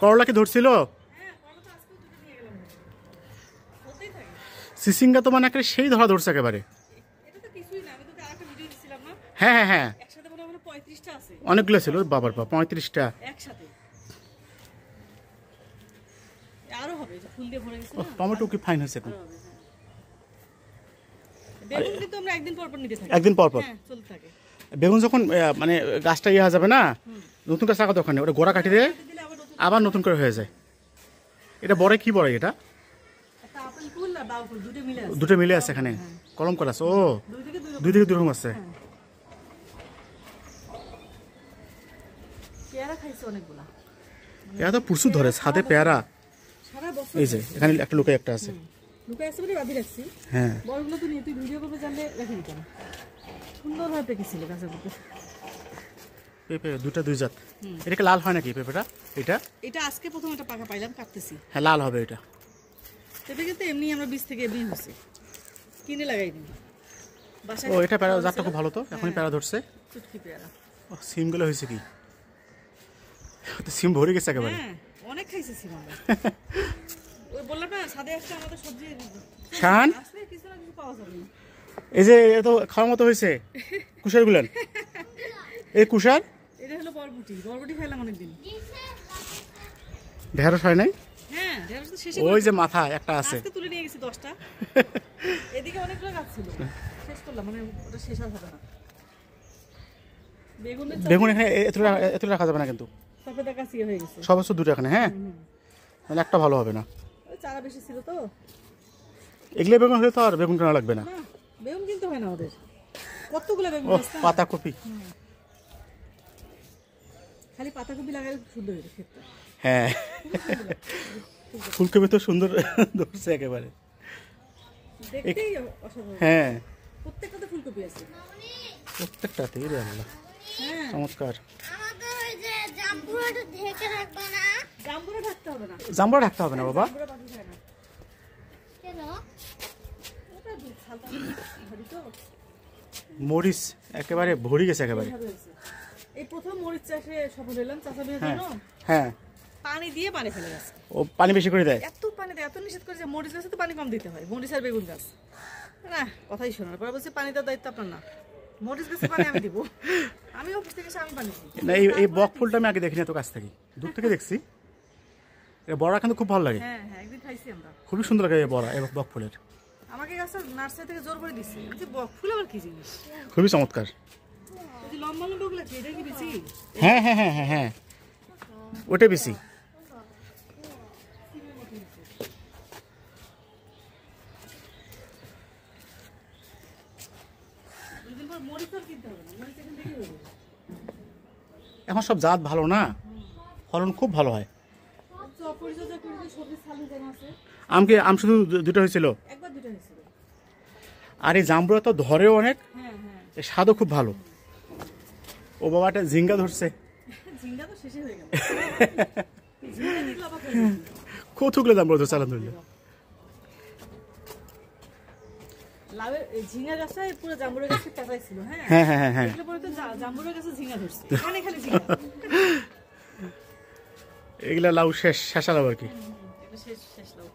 করলা কি ধরছিল? সিসিঙ্গা তো মানে একটা সেই ধরা ধরছে একেবারে। হ্যাঁ হ্যাঁ হ্যাঁ, অনেকগুলো ছিল বাবার বাবা, 35টা একসাথে। টমেটো কি ফাইন হয়েছে এখন? একদিন পর পর বেগুন যখন মানে গাছটা ইয়ে যাবে না, নতুন গাছ রাখা দরকার নেই, ওটা গোড়া কাটি দিয়ে আবার নতুন করে হয়ে যায়। এটা বড় কি বড়? এটা দুটো মিলে আছে এখানে, কলম করা আছে। ও দুই দিকে দুই রকম আছে। পেয়ারা তো প্রচুর ধরে ছাদে পেয়ারা। এই যে এখানে একটা লুকাই একটা আছে। হ্যাঁ পেঁপে দুটা দুই জাত। এটা কি লাল হয় নাকি পেঁপেটা? এটা আজকে প্রথম একটা পাকা পাইলাম, কাটতেছি। হ্যাঁ লাল হবে এটা। পেঁপে কিন্তু এমনি আমরা বীজ থেকে এমনি হচ্ছে, কিনে লাগাই দিই। ও এটা পেয়ারা জাতটা খুব ভালো তো, এখনই পেয়ারা ধরছে। চুটকি পেয়ারা। ও সিমগুলো হয়েছে কি? তো সিম ভরে গেছে একেবারে। হ্যাঁ অনেক খাইছে সিম আমরা। ওই বললাম না ছাদে একটা আমাদের সবজি শান আসলে কিছু না কিছু পাওয়া যাবে। এই যে এত খাওয়ার মতো হয়েছে কুশার গুলান। এই কুশার এটা হলো বরবটি। বরবটি খাইলাম অনেকদিন। ঢেঁড়স হয় নাই? হ্যাঁ ঢেঁড়স তো শেষে। ওই যে মাথা একটা আছে, আজকে তুলে নিয়ে গেছি 10টা। এদিকে অনেকগুলো গাছ ছিল, শেষ করলাম, মানে ওটা শেষ আর হবে না। বেগুন এখানে এত রাখা যাবে না কিন্তু, সবেদা কাছে হয়ে গেছে। সব হচ্ছে দুটো এখানে। হ্যাঁ মানে একটা ভালো হবে না, ওই চারা বেশি ছিল তো। এগুলো বেগুন হলে তো আর বেগুন কেনা লাগবে না। বেগুন কিনতে হয় না ওদের, কতগুলো বেগুন আছে। পাতাকপি, খালি পাতাকপি লাগালে সুন্দর হবে ক্ষেতটা। হ্যাঁ ফুলকপি তো সুন্দর ধরছে একেবারে, দেখতেই অসাধারণ। হ্যাঁ প্রত্যেকটাতে ফুলকপি আছে, প্রত্যেকটাতে। রে আল্লাহ চমৎকার। আমাদের ওই যে জাম্বুরাটা ঢেকে রাখবে না? জাম্বুরা ঢাকতে হবে না, জাম্বুরা ঢাকতে হবে না বাবা। জাম্বুরা বাকি যায় না কেন? ওটা দুধ ছালটা ভরি তো। মরিচ একেবারে ভরি গেছে একেবারে। এই প্রথম মরিচ চাষে সফল হলাম চাষা বিয়ের জন্য। হ্যাঁ পানি দিয়ে পানি ফেলে গেছে। ও পানি বেশি করে দেয়? এত পানি দেয়, এত নিষেধ করে যে মরিচ গাছে তো পানি কম দিতে হয়। মরিচ আর বেগুন গাছ না কথাই শোনার পরে বলছে পানি দেওয়ার দায়িত্ব আপনার না, মরিচ গাছে পানি আমি দিব। আমি অফিস থেকে আমি পানি দিই না। এই বক ফুলটা আমি আগে দেখিনি এত কাছ থেকে, দূর থেকে দেখছি। এটা বড়া কিন্তু খুব ভালো লাগে। হ্যাঁ হ্যাঁ একদিন খাইছি আমরা, খুবই সুন্দর লাগে বড়া এই বক ফুলের। আমাকে গাছ নার্সারি থেকে জোর করে দিচ্ছে, বলছি বক ফুল আবার কি জিনিস, খুবই চমৎকার। ওই লম্বা লম্বা গুলো কি এটা কি বেশি? হ্যাঁ হ্যাঁ হ্যাঁ হ্যাঁ হ্যাঁ ওটা বেশি। এখন সব জাত ভালো না, ফলন খুব ভালো হয়। আম শুধু দুটো হয়েছিল, আর এই জাম্বুরা তো ধরেও অনেক, স্বাদও খুব ভালো। ও বাবা একটা ঝিঙ্গা ধরছে, কতগুলো জাম্বুরা ধরছে আলহামদুলিল্লাহ। ঝিঙ্গা গাছে পুরো জাম্বুরা গাছে পেঁচাই ছিল। হ্যাঁ হ্যাঁ হ্যাঁ হ্যাঁ জাম্বুরা গাছে ঝিঙ্গা ধরছে, এখানে খালি ঝিঙ্গা। এগুলা লাউ শেষ, শেষা লাউ আর কি, শেষ লাউ।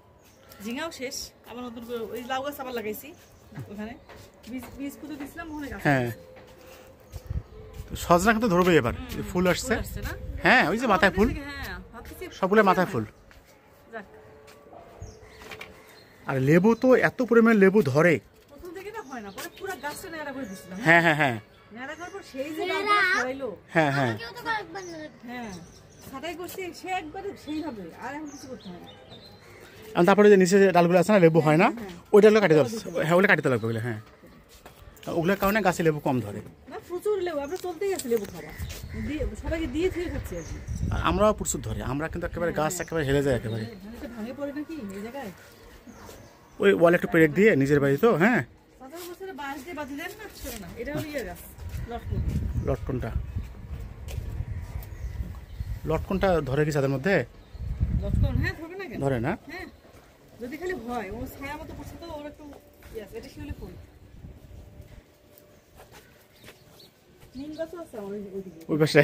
ঝিঙ্গাও শেষ, আবার নতুন করে ওই লাউ গাছ আবার লাগাইছি ওখানে, বীজ পুঁতে দিছিলাম ওখানে গাছ। হ্যাঁ সজনা কিন্তু ধরবে এবার, ফুল আসছে। হ্যাঁ ওই যে মাথায় ফুল, সবগুলো মাথায় ফুল। আর লেবু তো এত পরিমাণে লেবু ধরে, প্রথম থেকে না হয় না, পরে পুরো গাছটা নেড়া করে দিছিলাম। হ্যাঁ হ্যাঁ হ্যাঁ নেড়া করার পর সেই যে বাবা খাইলো। হ্যাঁ হ্যাঁ হ্যাঁ ছাটাই করছি সে একবারে সেইভাবে, আর এখন কিছু করতে হয় না। আর তারপরে যে নিচে যে ডালগুলো আছে না লেবু হয় না, ওই ডালগুলো কাটিতে হবে। হ্যাঁ ওগুলো কাটিতে লাগবে ওগুলো। হ্যাঁ ওগুলোর কারণে গাছে লেবু কম ধরে না, প্রচুর লেবু। আমরা চলতেই আছে লেবু খাওয়া, সবাইকে দিয়ে দিয়ে খাচ্ছি আর কি। আমরাও প্রচুর ধরে, আমরা কিন্তু একেবারে গাছ একেবারে হেলে যায় একেবারে, ভাঙে পড়ে নাকি এই জায়গায়। ওই ওয়ালে একটু পেরেক দিয়ে নিজের বাড়ি তো। হ্যাঁ লটকনটা, লটকনটা ধরে কি ছাদের মধ্যে? ধরে না, যদি খালি হয় ও ছায়া মতো পড়ছে তো ওর একটু এটা শিউলি ফুল। নিম গাছও আছে ওই পাশে।